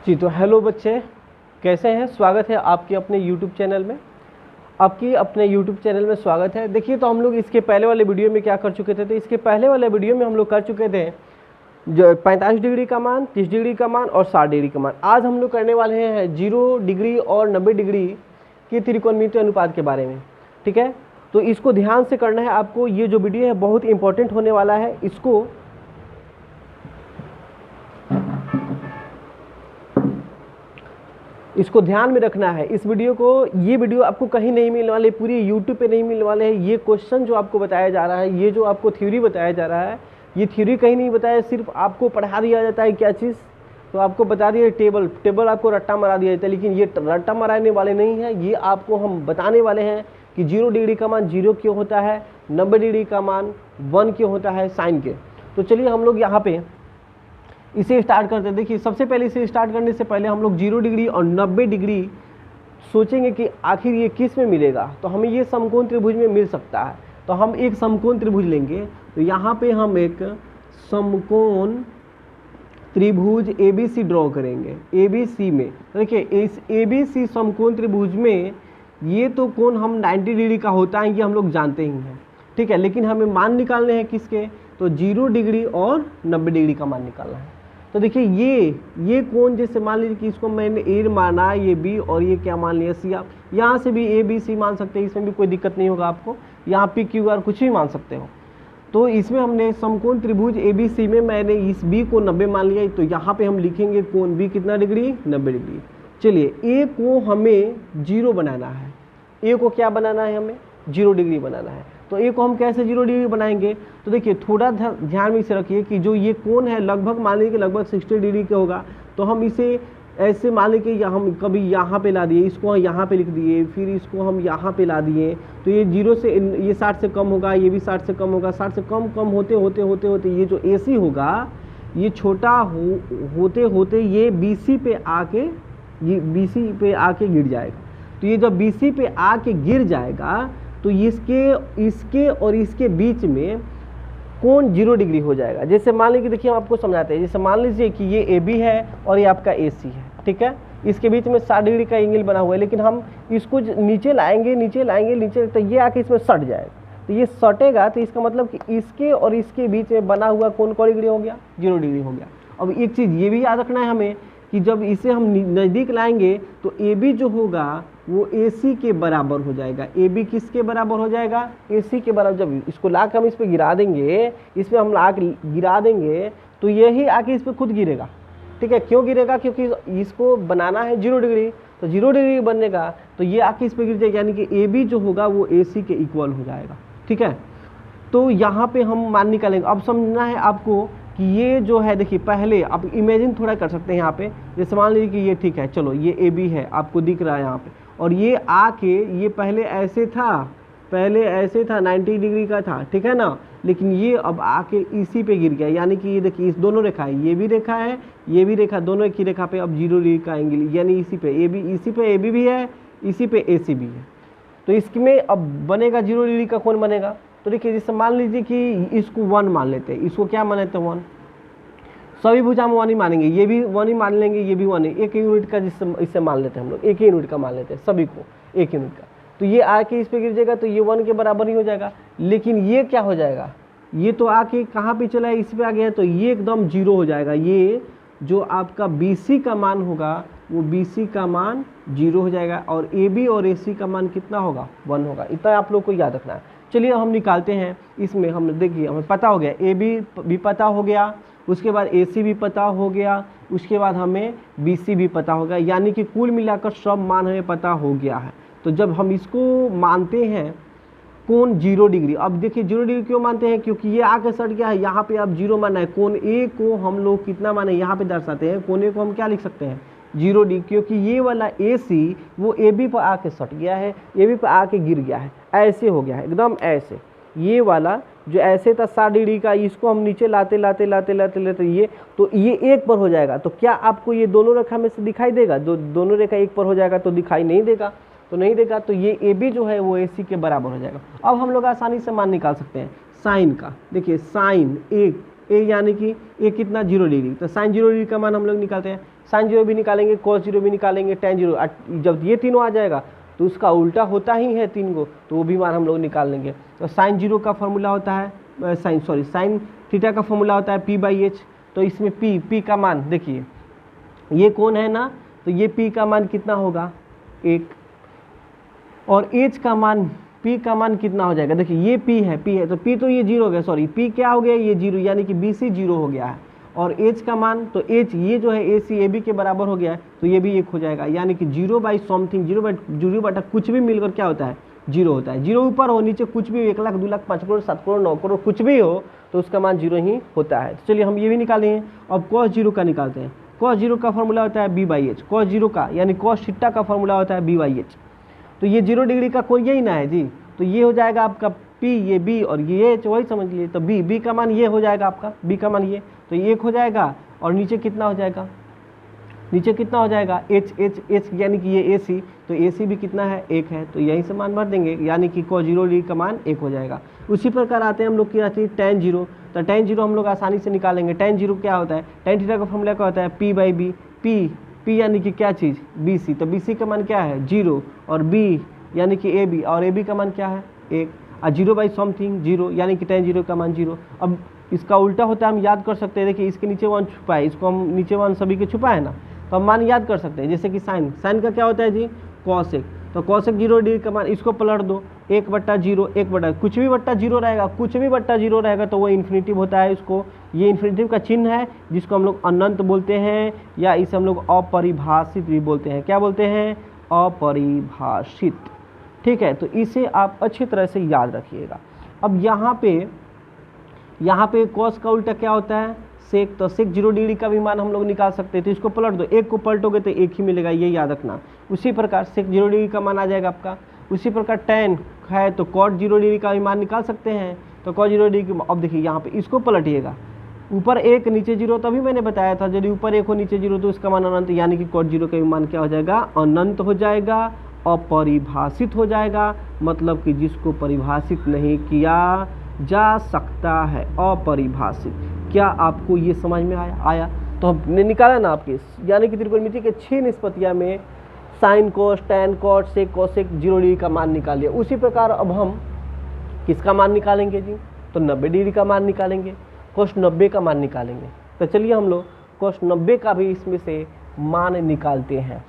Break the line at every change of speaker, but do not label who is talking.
जी तो हेलो बच्चे, कैसे हैं। स्वागत है आपके अपने YouTube चैनल में। आपकी अपने YouTube चैनल में स्वागत है। देखिए तो हम लोग इसके पहले वाले वीडियो में क्या कर चुके थे, तो इसके पहले वाले वीडियो में हम लोग कर चुके थे जो 45 डिग्री का मान, 30 डिग्री का मान और 60 डिग्री का मान। आज हम लोग करने वाले हैं 0 डिग्री और 90 डिग्री के त्रिकोणमितीय अनुपात के बारे में। ठीक है, तो इसको ध्यान से करना है आपको। ये जो वीडियो है बहुत इंपॉर्टेंट होने वाला है, इसको ध्यान में रखना है। इस वीडियो को, ये वीडियो आपको कहीं नहीं मिलने वाले, पूरी यूट्यूब पे नहीं मिलने वाले हैं। ये क्वेश्चन जो आपको बताया जा रहा है, ये जो आपको थ्योरी बताया जा रहा है, ये थ्योरी कहीं नहीं बताया, सिर्फ आपको पढ़ा दिया जाता है। क्या चीज़? तो आपको बता दिया टेबल आपको रट्टा मारा दिया जाता है, लेकिन ये रट्टा मराने वाले नहीं है। ये आपको हम बताने वाले हैं कि 0 डिग्री का मान 0 क्यों होता है, 90 डिग्री का मान 1 क्यों होता है साइन के। तो चलिए हम लोग यहाँ पे इसे स्टार्ट करते हैं। देखिए सबसे पहले इसे स्टार्ट करने से पहले हम लोग 0 डिग्री और 90 डिग्री सोचेंगे कि आखिर ये किस में मिलेगा। तो हमें ये समकोण त्रिभुज में मिल सकता है। तो हम एक समकोण त्रिभुज लेंगे। तो यहाँ पे हम एक समकोण त्रिभुज ABC ड्रॉ करेंगे। ABC में देखिए, इस ABC समकोण त्रिभुज में ये तो कोण हम 90 डिग्री का होता है, ये हम लोग जानते ही हैं। ठीक है, लेकिन हमें मान निकालने हैं किसके, तो 0 डिग्री और 90 डिग्री का मान निकालना है। तो देखिए ये कोण, जैसे मान लीजिए कि इसको मैंने A माना, ये B और ये क्या मान लिया C। आप यहाँ से भी ABC मान सकते हैं, इसमें भी कोई दिक्कत नहीं होगा आपको। यहाँ PQR कुछ भी मान सकते हो। तो इसमें हमने समकोण त्रिभुज ABC में मैंने इस B को 90 मान लिया। तो यहाँ पे हम लिखेंगे कोण B कितना डिग्री, 90 डिग्री। चलिए A को हमें 0 बनाना है। A को क्या बनाना है, हमें 0 डिग्री बनाना है। तो A को हम कैसे 0 डिग्री बनाएंगे, तो देखिए थोड़ा ध्यान में इसे रखिए कि जो ये कोण है लगभग मान लीजिए कि लगभग 60 डिग्री का होगा। तो हम इसे ऐसे मान लीजिए कि हम कभी यहाँ पे ला दिए, इसको यहाँ पे लिख दिए, फिर इसको हम यहाँ पे ला दिए। तो ये 0 से, ये 60 से कम होगा, ये भी 60 से कम होगा। 60 से कम होते होते ये जो AC होगा ये छोटा होते होते ये BC पे आके गिर जाएगा। तो ये जब BC पे आके गिर जाएगा तो इसके और इसके बीच में कोण 0 डिग्री हो जाएगा। जैसे मान लीजिए, देखिए हम आपको समझाते हैं। जैसे मान लीजिए कि ये AB है और ये आपका AC है। ठीक है, इसके बीच में 60 डिग्री का एंगल बना हुआ है, लेकिन हम इसको नीचे लाएंगे तो ये आके इसमें सट जाएगा। तो ये सटेगा तो इसका मतलब कि इसके और इसके बीच में बना हुआ कोण कौन डिग्री हो गया, 0 डिग्री हो गया। अब एक चीज़ ये भी याद रखना है हमें कि जब इसे हम नज़दीक लाएंगे तो AB जो होगा वो AC के बराबर हो जाएगा। AB किसके बराबर हो जाएगा, AC के बराबर। जब इसको ला के हम इस पर गिरा देंगे, इस पर हम ला के गिरा देंगे तो यही आके इस पर खुद गिरेगा। ठीक है, क्यों गिरेगा, क्योंकि इसको बनाना है 0 डिग्री। तो 0 डिग्री बनने का तो ये आके इस पर गिर जाएगा, यानी कि AB जो होगा वो AC के इक्वल हो जाएगा। ठीक है, तो यहाँ पे हम मान निकालेंगे। अब समझना है आपको कि ये जो है, देखिए पहले आप इमेजिन थोड़ा कर सकते हैं यहाँ पे। जैसे मान लीजिए कि ये ठीक है, चलो ये AB है, आपको दिख रहा है यहाँ पे, और ये आके ये पहले ऐसे था 90 डिग्री का था। ठीक है ना, लेकिन ये अब आके इसी पे गिर गया। यानी कि ये देखिए, इस दोनों रेखा है, ये भी रेखा है, ये भी रेखा, दोनों एक ही रेखा पे अब 0 डिग्री का एंगल, यानी इसी पे AB भी है, इसी पे AC भी है। तो इसमें अब बनेगा 0 डिग्री का कोण बनेगा। तो देखिए जैसे मान लीजिए कि इसको 1 मान लेते हैं, इसको क्या मान लेते हैं 1, सभी भुजा हम 1 ही मानेंगे, ये भी 1 ही मान लेंगे, ये भी 1 ही, 1 यूनिट का इससे मान लेते हैं हम लोग, 1 यूनिट का मान लेते हैं सभी को, 1 यूनिट का। तो ये आके इस पे गिर जाएगा तो ये 1 के बराबर ही हो जाएगा। लेकिन ये क्या हो जाएगा, ये तो आके कहाँ पे चला है, इस पे आ गया, तो ये एकदम 0 हो जाएगा। ये जो आपका BC का मान होगा वो BC का मान 0 हो जाएगा, और AB और AC का मान कितना होगा, 1 होगा। इतना आप लोग को याद रखना है। चलिए हम निकालते हैं। इसमें हम देखिए, हमें पता हो गया AB भी पता हो गया, उसके बाद AC भी पता हो गया, उसके बाद हमें BC भी पता हो गया, यानी कि कुल मिलाकर सब मान हमें पता हो गया है। तो जब हम इसको मानते हैं कोण 0 डिग्री, अब देखिए 0 डिग्री क्यों मानते हैं, क्योंकि ये आके सट गया है, यहाँ पे अब 0 माना है। कोण A को हम लोग कितना माने, यहाँ पे दर्शाते हैं। कोण A को हम क्या लिख सकते हैं, 0 डिग्री, क्योंकि ये वाला AC वो AB पर आके सट गया है, AB पर आके गिर गया है, ऐसे हो गया है एकदम ऐसे। ये वाला जो ऐसे था 60 डिग्री का, इसको हम नीचे लाते ये, तो ये 1 पर हो जाएगा। तो क्या आपको ये दोनों रेखा में से दिखाई देगा, दोनों रेखा 1 पर हो जाएगा, तो दिखाई नहीं देगा, तो नहीं देगा। तो ये AB जो है वो AC के बराबर हो जाएगा। अब हम लोग आसानी से मान निकाल सकते हैं साइन का। देखिए साइन 1 ए यानी कि ए कितना 0 डिग्री, तो साइन 0 डिग्री का मान हम लोग निकालते हैं, साइन 0 भी निकालेंगे, कॉस 0 भी निकालेंगे, टेन 0, जब ये तीनों आ जाएगा तो उसका उल्टा होता ही है 3 को, तो वो भी मान हम लोग निकाल लेंगे। तो साइन 0 का फॉर्मूला होता है साइन थीटा का फॉर्मूला होता है p/h, तो इसमें p का मान देखिए ये कौन है ना, तो ये p का मान कितना होगा 1, और h का मान p का मान कितना हो जाएगा, देखिए ये p है तो p तो ये 0 हो गया, सॉरी p क्या हो गया ये 0, यानी कि BC 0 हो गया है, और h का मान तो h ये जो है AC AB के बराबर हो गया है, तो ये भी 1 हो जाएगा, यानी कि 0/समथिंग 0 बटा कुछ भी मिलकर क्या होता है 0 होता है। 0 ऊपर हो नीचे कुछ भी 1 लाख 2 लाख 5 करोड़ 7 करोड़ 9 करोड़ कुछ भी हो तो उसका मान 0 ही होता है। तो चलिए हम ये भी निकालेंगे। अब cos 0 का निकालते हैं। cos 0 का फॉर्मूला होता है b/h, cos 0 का यानी cos थीटा का फॉर्मूला होता है b/h, तो ये 0 डिग्री का कोई यही ना है जी, तो ये हो जाएगा आपका p, ये b और ये h, वही समझ लिए, तो b का मान ये हो जाएगा आपका, b का मान ये, तो ये 1 हो जाएगा, और नीचे कितना हो जाएगा, नीचे कितना हो जाएगा h यानी कि ये AC, तो AC भी कितना है 1 है, तो यहीं से मान भर देंगे, यानी कि cos 0 डिग्री का मान 1 हो जाएगा। उसी प्रकार आते हैं हम लोग की राशि tan 0, तो tan 0 हम लोग आसानी से निकालेंगे। tan 0 क्या होता है, tan थीटा का फॉर्मूला क्या होता है p/b, p यानी कि क्या चीज़ BC, तो BC का मान क्या है 0, और b यानी कि AB, और AB का मान क्या है 1, और 0/समथिंग 0 यानी कि tan 0 का मान 0। अब इसका उल्टा होता है, हम याद कर सकते हैं, देखिए इसके नीचे 1 छुपा है, इसको हम नीचे 1 सभी के छुपा है ना, तो हम मान याद कर सकते हैं, जैसे कि साइन का क्या होता है जी cosec, तो cosec 0 डिग्री का मान, इसको पलट दो 1/0 कुछ भी बट्टा 0 रहेगा, कुछ भी बट्टा 0 रहेगा तो वो इन्फिनिटिव होता है, इसको ये इन्फिनिटिव का चिन्ह है जिसको हम लोग अनंत बोलते हैं, या इसे हम लोग अपरिभाषित भी बोलते हैं। क्या बोलते हैं, अपरिभाषित, ठीक है। तो इसे आप अच्छी तरह से याद रखिएगा। अब यहाँ पे cos का उल्टा क्या होता है सेक, तो सेक 0 डिग्री का भी मान हम लोग निकाल सकते हैं, तो इसको पलट दो, 1 को पलटोगे तो 1 ही मिलेगा, ये याद रखना। उसी प्रकार सेक 0 डिग्री का मान आ जाएगा आपका। उसी प्रकार tan है तो cot 0 डिग्री का भी मान निकाल सकते हैं, तो cot 0 डिग्री। अब देखिए यहाँ पे इसको पलटिएगा, ऊपर 1 नीचे 0, तभी मैंने बताया था यदि ऊपर 1 हो नीचे 0 तो इसका मान अनंत, यानी कि cot 0 का भी मान क्या हो जाएगा अनंत हो जाएगा, अपरिभाषित हो जाएगा, मतलब कि जिसको परिभाषित नहीं किया जा सकता है, अपरिभाषित। क्या आपको ये समझ में आया? तो हमने निकाला ना आपके, यानी कि त्रिकोणमिति के 6 निष्पत्तियां में sine cos tan cot sec cosec 0 degree का मान निकाल लिया। उसी प्रकार अब हम किसका मान निकालेंगे जी, तो 90 डिग्री का मान निकालेंगे, कोस 90 का मान निकालेंगे। तो चलिए हम लोग कोस 90 का भी इसमें से मान निकालते हैं।